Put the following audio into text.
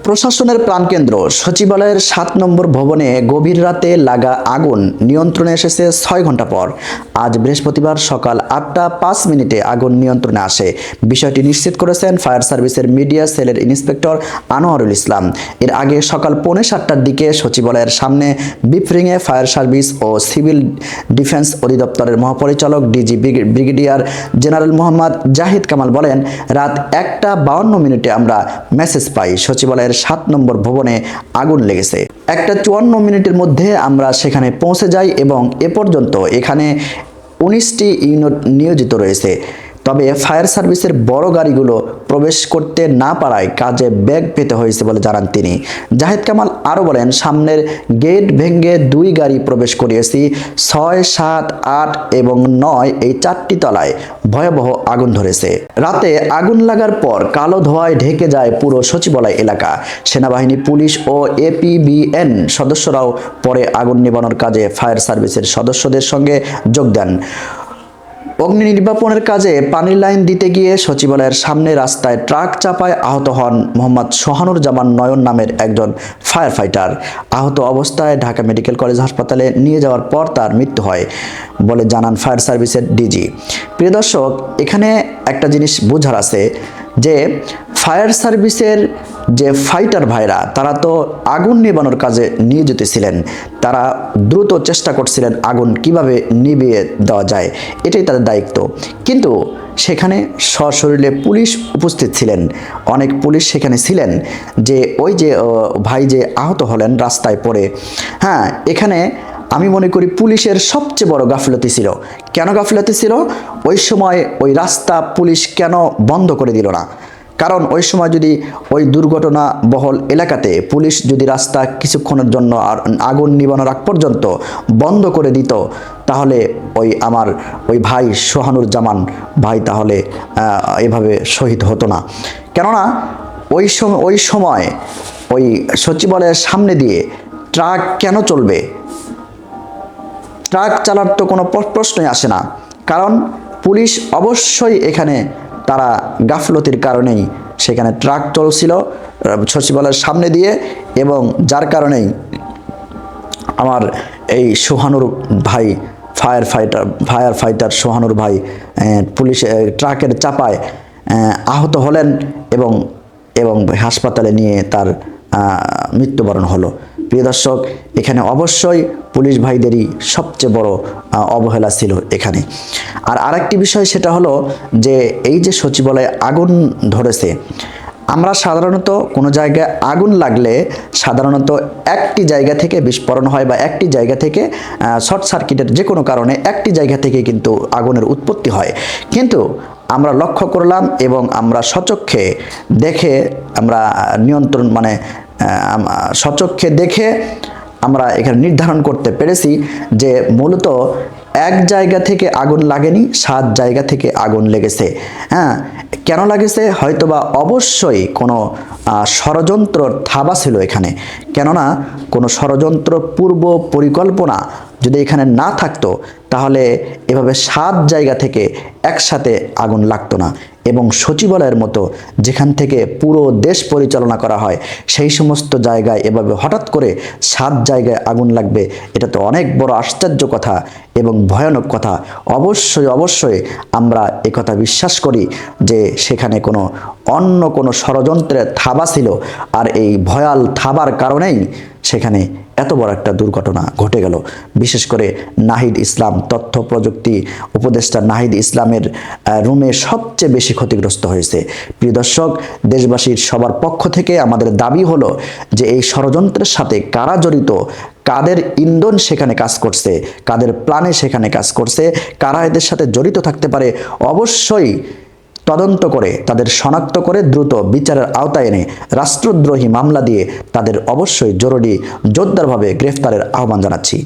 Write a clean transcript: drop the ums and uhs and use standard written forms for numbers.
প্রশাসনের প্রাণকেন্দ্র সচিবালয়ের ৭ নম্বর ভবনে গভীর রাতে লাগা আগুন নিয়ন্ত্রণে এসেছে ৬ ঘন্টা পর। আজ বৃহস্পতিবার সকাল ৮টা ৫ মিনিটে আগুন নিয়ন্ত্রণে আসে। বিষয়টি নিশ্চিত করেছেন ফায়ার সার্ভিসের মিডিয়া সেলের ইন্সপেক্টর আনোয়ারুল ইসলাম। এর আগে সকাল 6:45টার দিকে সচিবালয়ের সামনে বিফরিংয়ে ফায়ার সার্ভিস ও সিভিল ডিফেন্স অধিদপ্তরের মহাপরিচালক DG brigadier general Mohammad Zahid Kamal বলেন, রাত 1টা 52 মিনিটে আমরা মেসেজ পাই সচিবালয়ের ৭ নম্বর ভবনে আগুন লেগেছে। 1টা 54 মিনিটের মধ্যে আমরা সেখানে পৌঁছে যাই এবং এ পর্যন্ত এখানে 19টি ইউনিট নিয়োজিত রয়েছে। তবে ফায়ার সার্ভিসের বড় গাড়িগুলো প্রবেশ করতে না পারায় কাজে ব্যাগ পেতে হয়েছে বলে জানান তিনি। জাহিদ কামাল আরও বলেন, সামনের গেট ভেঙে 2 গাড়ি প্রবেশ করিয়েছি। 6, 7, 8 এবং 9 এই 4টি তলায় ভয়াবহ আগুন ধরেছে। রাতে আগুন লাগার পর কালো ধোঁয়ায় ঢেকে যায় পুরো সচিবালয় এলাকা। সেনাবাহিনী, পুলিশ ও এপিবিএন সদস্যরাও পরে আগুন নিবানোর কাজে ফায়ার সার্ভিসের সদস্যদের সঙ্গে যোগ দেন। অগ্নি নির্বাপনের কাজে পানির লাইন দিতে গিয়ে সচিবালয়ের সামনে রাস্তায় ট্রাক চাপায় আহত হন মোহাম্মদ সোহানুরজামান নয়ন নামের একজন ফায়ার ফাইটার। আহত অবস্থায় ঢাকা মেডিকেল কলেজ হাসপাতালে নিয়ে যাওয়ার পর তার মৃত্যু হয় বলে জানান ফায়ার সার্ভিসের ডিজি। প্রিয় দর্শক, এখানে একটা জিনিস বোঝার আছে যে ফায়ার সার্ভিসের যে ফাইটার ভাইরা তারা তো আগুন নিবানোর কাজে নিয়োজিত ছিলেন। তারা দ্রুত চেষ্টা করছিলেন আগুন কিভাবে নিভিয়ে দেওয়া যায়, এটাই তাদের দায়িত্ব। কিন্তু সেখানে সশরীরে পুলিশ উপস্থিত ছিলেন, অনেক পুলিশ সেখানে ছিলেন। যে ওই যে ভাই যে আহত হলেন রাস্তায় পড়ে, হ্যাঁ, এখানে আমি মনে করি পুলিশের সবচেয়ে বড় গাফিলতি ছিল। কেন গাফিলতি ছিল? ওই সময় ওই রাস্তা পুলিশ কেন বন্ধ করে দিল না? কারণ ওই সময় যদি ওই দুর্ঘটনা বহল এলাকাতে পুলিশ যদি রাস্তা কিছুক্ষণের জন্য আর আগুন নিবানোর আগ পর্যন্ত বন্ধ করে দিত, তাহলে আমার ভাই সোহানুরজামান ভাই তাহলে এভাবে শহীদ হতো না। কেননা ওই সময় ওই সচিবালয়ের সামনে দিয়ে ট্রাক কেন চলবে? ট্রাক চালার তো কোনো প্রশ্নই আসে না। কারণ পুলিশ অবশ্যই এখানে তারা গাফলতির কারণেই সেখানে ট্রাক চলছিল সচিবালয়ের সামনে দিয়ে, এবং যার কারণেই আমার এই সোহানুর ভাই ফায়ার ফাইটার সোহানুর ভাই পুলিশ ট্রাকের চাপায় আহত হলেন এবং হাসপাতালে নিয়ে তার মৃত্যুবরণ হলো। প্রিয় দর্শক, এখানে অবশ্যই পুলিশ ভাইদেরই সবচেয়ে বড় অবহেলা ছিল এখানে। আর আরেকটি বিষয়, সেটা হলো যে এই যে সচিবালয়ে আগুন ধরেছে, আমরা সাধারণত কোনো জায়গায় আগুন লাগলে সাধারণত একটি জায়গা থেকে বিস্ফোরণ হয় বা একটি জায়গা থেকে শর্ট সার্কিটের যে কোনো কারণে একটি জায়গা থেকে কিন্তু আগুনের উৎপত্তি হয়। কিন্তু আমরা লক্ষ্য করলাম এবং আমরা সচক্ষে দেখে আমরা সচক্ষে দেখে আমরা এখানে নির্ধারণ করতে পেরেছি যে মূলত এক জায়গা থেকে আগুন লাগেনি, 7 জায়গা থেকে আগুন লেগেছে। হ্যাঁ, কেন লাগেছে? হয়তোবা অবশ্যই কোনো ষড়যন্ত্রর থাবা ছিল এখানে। কেননা কোনো ষড়যন্ত্র পূর্ব পরিকল্পনা যদি এখানে না থাকতো, তাহলে এভাবে 7 জায়গা থেকে একসাথে আগুন লাগতো না। এবং সচিবালয়ের মতো যেখান থেকে পুরো দেশ পরিচালনা করা হয়, সেই সমস্ত জায়গায় এভাবে হঠাৎ করে 7 জায়গায় আগুন লাগবে, এটা তো অনেক বড় আশ্চর্য কথা এবং ভয়ানক কথা। অবশ্যই আমরা একথা বিশ্বাস করি যে সেখানে অন্য কোনো ষড়যন্ত্রের থাবা ছিল, আর এই ভয়াল থাবার কারণেই সেখানে এত বড় একটা দুর্ঘটনা ঘটে গেল। বিশেষ করে নাহিদ ইসলাম, তথ্য প্রযুক্তি উপদেষ্টা নাহিদ ইসলামের রুমে সবচেয়ে বেশি ক্ষতিগ্রস্ত হয়েছে। প্রিয় দর্শক, দেশবাসীর সবার পক্ষ থেকে আমাদের দাবি হলো যে এই ষড়যন্ত্রের সাথে কারা জড়িত, কাদের ইন্ধন সেখানে কাজ করছে, কাদের প্ল্যানে সেখানে কাজ করছে, কারা এদের সাথে জড়িত থাকতে পারে, অবশ্যই তদন্ত করে তাদের শনাক্ত করে দ্রুত বিচারের আওতায় এনে রাষ্ট্রদ্রোহী মামলা দিয়ে তাদের অবশ্যই জরুরি জোরদারভাবে গ্রেফতারের আহ্বান জানাচ্ছি।